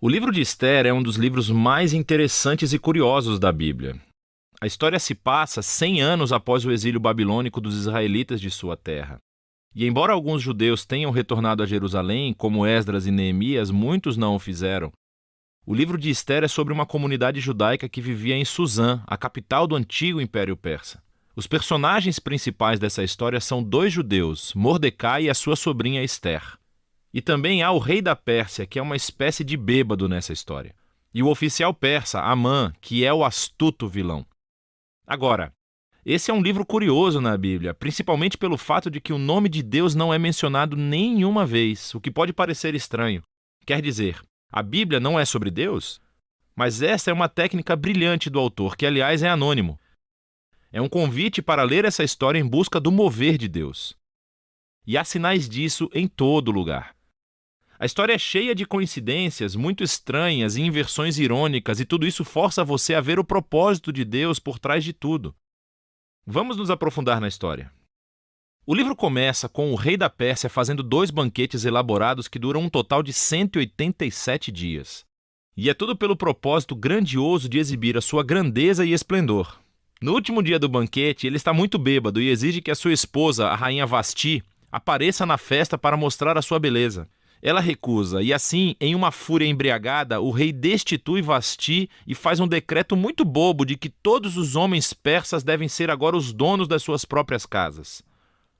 O livro de Ester é um dos livros mais interessantes e curiosos da Bíblia. A história se passa 100 anos após o exílio babilônico dos israelitas de sua terra. E embora alguns judeus tenham retornado a Jerusalém, como Esdras e Neemias, muitos não o fizeram. O livro de Ester é sobre uma comunidade judaica que vivia em Suzã, a capital do antigo Império Persa. Os personagens principais dessa história são dois judeus, Mordecai e a sua sobrinha Ester. E também há o rei da Pérsia, que é uma espécie de bêbado nessa história. E o oficial persa, Amã, que é o astuto vilão. Agora, esse é um livro curioso na Bíblia, principalmente pelo fato de que o nome de Deus não é mencionado nenhuma vez, o que pode parecer estranho. Quer dizer, a Bíblia não é sobre Deus? Mas essa é uma técnica brilhante do autor, que aliás é anônimo. É um convite para ler essa história em busca do mover de Deus. E há sinais disso em todo lugar. A história é cheia de coincidências muito estranhas e inversões irônicas, e tudo isso força você a ver o propósito de Deus por trás de tudo. Vamos nos aprofundar na história. O livro começa com o rei da Pérsia fazendo 2 banquetes elaborados que duram um total de 187 dias. E é tudo pelo propósito grandioso de exibir a sua grandeza e esplendor. No último dia do banquete, ele está muito bêbado e exige que a sua esposa, a rainha Vasti, apareça na festa para mostrar a sua beleza. Ela recusa, e assim, em uma fúria embriagada, o rei destitui Vasti e faz um decreto muito bobo de que todos os homens persas devem ser agora os donos das suas próprias casas.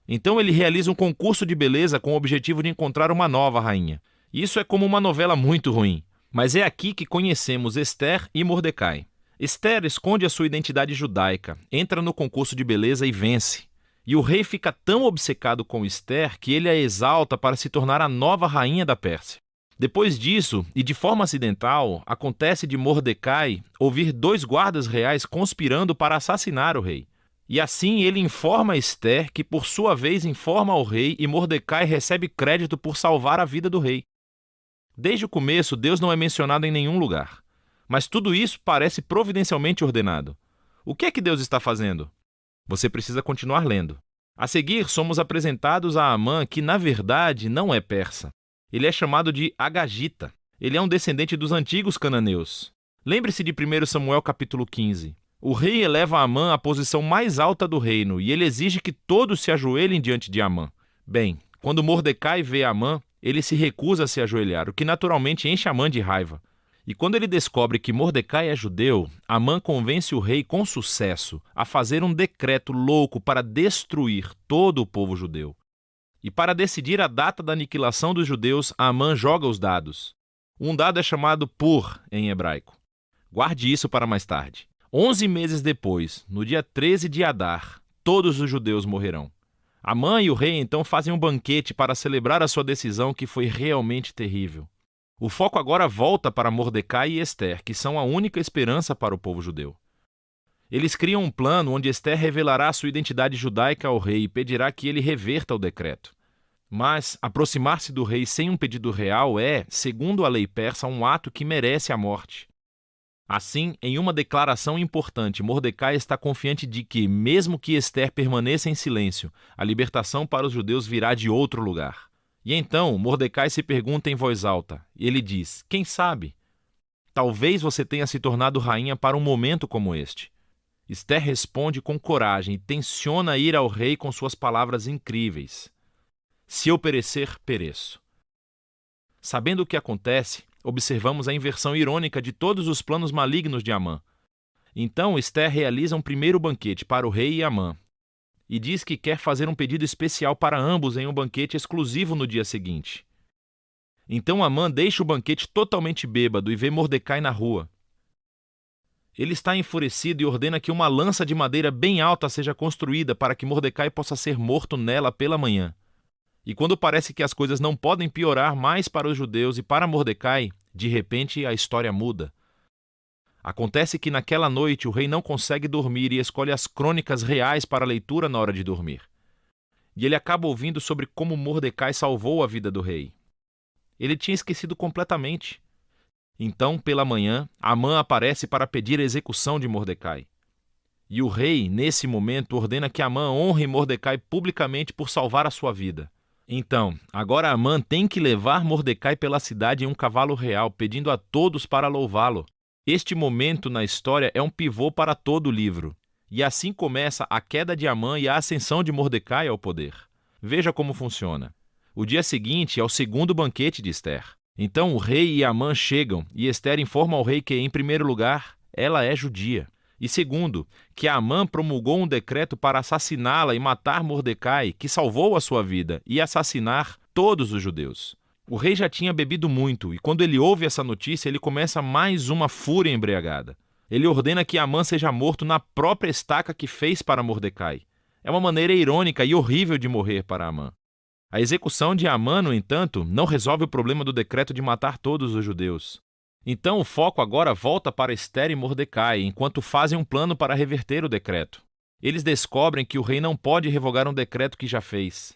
Então ele realiza um concurso de beleza com o objetivo de encontrar uma nova rainha. Isso é como uma novela muito ruim, mas é aqui que conhecemos Ester e Mordecai. Ester esconde a sua identidade judaica, entra no concurso de beleza e vence. E o rei fica tão obcecado com Ester que ele a exalta para se tornar a nova rainha da Pérsia. Depois disso, e de forma acidental, acontece de Mordecai ouvir 2 guardas reais conspirando para assassinar o rei. E assim ele informa Ester, que por sua vez informa ao rei, e Mordecai recebe crédito por salvar a vida do rei. Desde o começo, Deus não é mencionado em nenhum lugar. Mas tudo isso parece providencialmente ordenado. O que é que Deus está fazendo? Você precisa continuar lendo. A seguir, somos apresentados a Amã, que na verdade não é persa. Ele é chamado de Agagita. Ele é um descendente dos antigos cananeus. Lembre-se de 1 Samuel capítulo 15. O rei eleva Amã à posição mais alta do reino e ele exige que todos se ajoelhem diante de Amã. Bem, quando Mordecai vê Amã, ele se recusa a se ajoelhar, o que naturalmente enche Amã de raiva. E quando ele descobre que Mordecai é judeu, Amã convence o rei com sucesso a fazer um decreto louco para destruir todo o povo judeu. E para decidir a data da aniquilação dos judeus, Amã joga os dados. Um dado é chamado Pur, em hebraico. Guarde isso para mais tarde. 11 meses depois, no dia 13 de Adar, todos os judeus morrerão. Amã e o rei então fazem um banquete para celebrar a sua decisão, que foi realmente terrível. O foco agora volta para Mordecai e Ester, que são a única esperança para o povo judeu. Eles criam um plano onde Ester revelará sua identidade judaica ao rei e pedirá que ele reverta o decreto. Mas aproximar-se do rei sem um pedido real é, segundo a lei persa, um ato que merece a morte. Assim, em uma declaração importante, Mordecai está confiante de que, mesmo que Ester permaneça em silêncio, a libertação para os judeus virá de outro lugar. E então, Mordecai se pergunta em voz alta, e ele diz, quem sabe? Talvez você tenha se tornado rainha para um momento como este. Ester responde com coragem e tenciona ir ao rei com suas palavras incríveis. Se eu perecer, pereço. Sabendo o que acontece, observamos a inversão irônica de todos os planos malignos de Amã. Então, Ester realiza um primeiro banquete para o rei e Amã, e diz que quer fazer um pedido especial para ambos em um banquete exclusivo no dia seguinte. Então Amã deixa o banquete totalmente bêbado e vê Mordecai na rua. Ele está enfurecido e ordena que uma lança de madeira bem alta seja construída para que Mordecai possa ser morto nela pela manhã. E quando parece que as coisas não podem piorar mais para os judeus e para Mordecai, de repente a história muda. Acontece que naquela noite o rei não consegue dormir e escolhe as crônicas reais para leitura na hora de dormir. E ele acaba ouvindo sobre como Mordecai salvou a vida do rei. Ele tinha esquecido completamente. Então, pela manhã, Amã aparece para pedir a execução de Mordecai. E o rei, nesse momento, ordena que Amã honre Mordecai publicamente por salvar a sua vida. Então, agora Amã tem que levar Mordecai pela cidade em um cavalo real, pedindo a todos para louvá-lo. Este momento na história é um pivô para todo o livro. E assim começa a queda de Amã e a ascensão de Mordecai ao poder. Veja como funciona. O dia seguinte é o segundo banquete de Ester. Então o rei e Amã chegam e Ester informa ao rei que, em primeiro lugar, ela é judia. E segundo, que Amã promulgou um decreto para assassiná-la e matar Mordecai, que salvou a sua vida, e assassinar todos os judeus. O rei já tinha bebido muito, e quando ele ouve essa notícia, ele começa mais uma fúria embriagada. Ele ordena que Amã seja morto na própria estaca que fez para Mordecai. É uma maneira irônica e horrível de morrer para Amã. A execução de Amã, no entanto, não resolve o problema do decreto de matar todos os judeus. Então o foco agora volta para Ester e Mordecai, enquanto fazem um plano para reverter o decreto. Eles descobrem que o rei não pode revogar um decreto que já fez.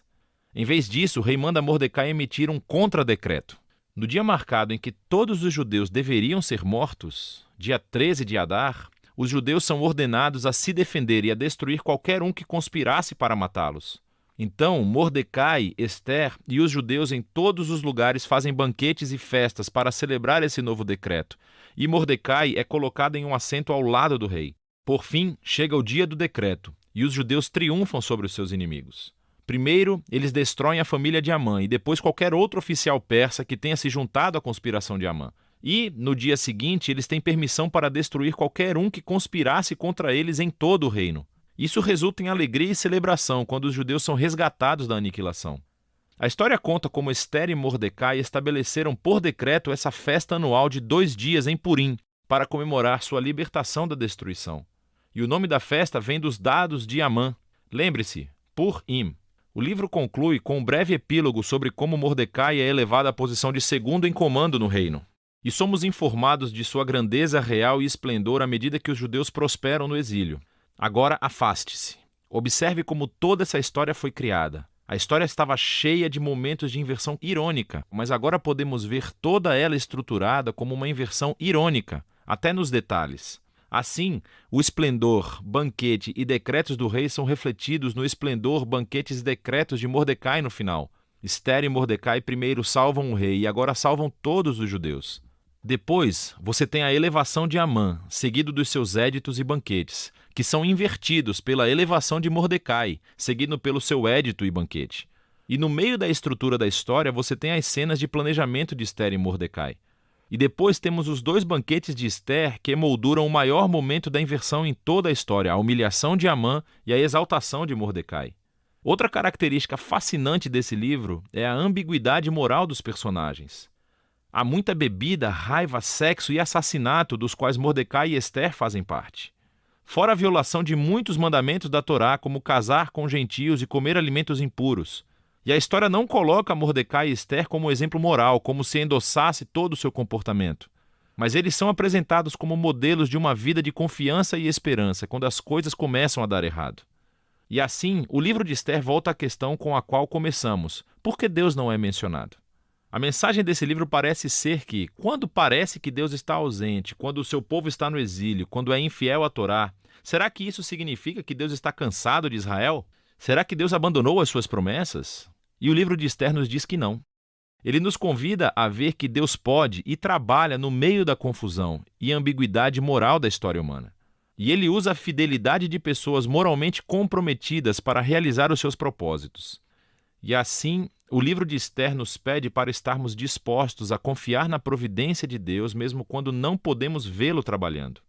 Em vez disso, o rei manda Mordecai emitir um contra-decreto. No dia marcado em que todos os judeus deveriam ser mortos, dia 13 de Adar, os judeus são ordenados a se defender e a destruir qualquer um que conspirasse para matá-los. Então, Mordecai, Ester e os judeus em todos os lugares fazem banquetes e festas para celebrar esse novo decreto, e Mordecai é colocado em um assento ao lado do rei. Por fim, chega o dia do decreto, e os judeus triunfam sobre os seus inimigos. Primeiro, eles destroem a família de Amã e depois qualquer outro oficial persa que tenha se juntado à conspiração de Amã. E, no dia seguinte, eles têm permissão para destruir qualquer um que conspirasse contra eles em todo o reino. Isso resulta em alegria e celebração quando os judeus são resgatados da aniquilação. A história conta como Ester e Mordecai estabeleceram por decreto essa festa anual de 2 dias em Purim para comemorar sua libertação da destruição. E o nome da festa vem dos dados de Amã. Lembre-se, Purim. O livro conclui com um breve epílogo sobre como Mordecai é elevado à posição de segundo em comando no reino. E somos informados de sua grandeza real e esplendor à medida que os judeus prosperam no exílio. Agora afaste-se. Observe como toda essa história foi criada. A história estava cheia de momentos de inversão irônica, mas agora podemos ver toda ela estruturada como uma inversão irônica, até nos detalhes. Assim, o esplendor, banquete e decretos do rei são refletidos no esplendor, banquetes e decretos de Mordecai no final. Ester e Mordecai primeiro salvam o rei e agora salvam todos os judeus. Depois, você tem a elevação de Amã, seguido dos seus éditos e banquetes, que são invertidos pela elevação de Mordecai, seguido pelo seu édito e banquete. E no meio da estrutura da história, você tem as cenas de planejamento de Ester e Mordecai. E depois temos os 2 banquetes de Ester que emolduram o maior momento da inversão em toda a história, a humilhação de Amã e a exaltação de Mordecai. Outra característica fascinante desse livro é a ambiguidade moral dos personagens. Há muita bebida, raiva, sexo e assassinato dos quais Mordecai e Ester fazem parte. Fora a violação de muitos mandamentos da Torá, como casar com gentios e comer alimentos impuros. E a história não coloca Mordecai e Ester como exemplo moral, como se endossasse todo o seu comportamento. Mas eles são apresentados como modelos de uma vida de confiança e esperança, quando as coisas começam a dar errado. E assim, o livro de Ester volta à questão com a qual começamos: por que Deus não é mencionado? A mensagem desse livro parece ser que, quando parece que Deus está ausente, quando o seu povo está no exílio, quando é infiel à Torá, será que isso significa que Deus está cansado de Israel? Será que Deus abandonou as suas promessas? E o livro de Ester nos diz que não. Ele nos convida a ver que Deus pode e trabalha no meio da confusão e ambiguidade moral da história humana. E ele usa a fidelidade de pessoas moralmente comprometidas para realizar os seus propósitos. E assim, o livro de Ester nos pede para estarmos dispostos a confiar na providência de Deus, mesmo quando não podemos vê-lo trabalhando.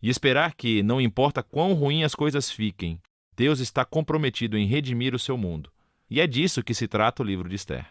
E esperar que, não importa quão ruim as coisas fiquem, Deus está comprometido em redimir o seu mundo. E é disso que se trata o livro de Ester.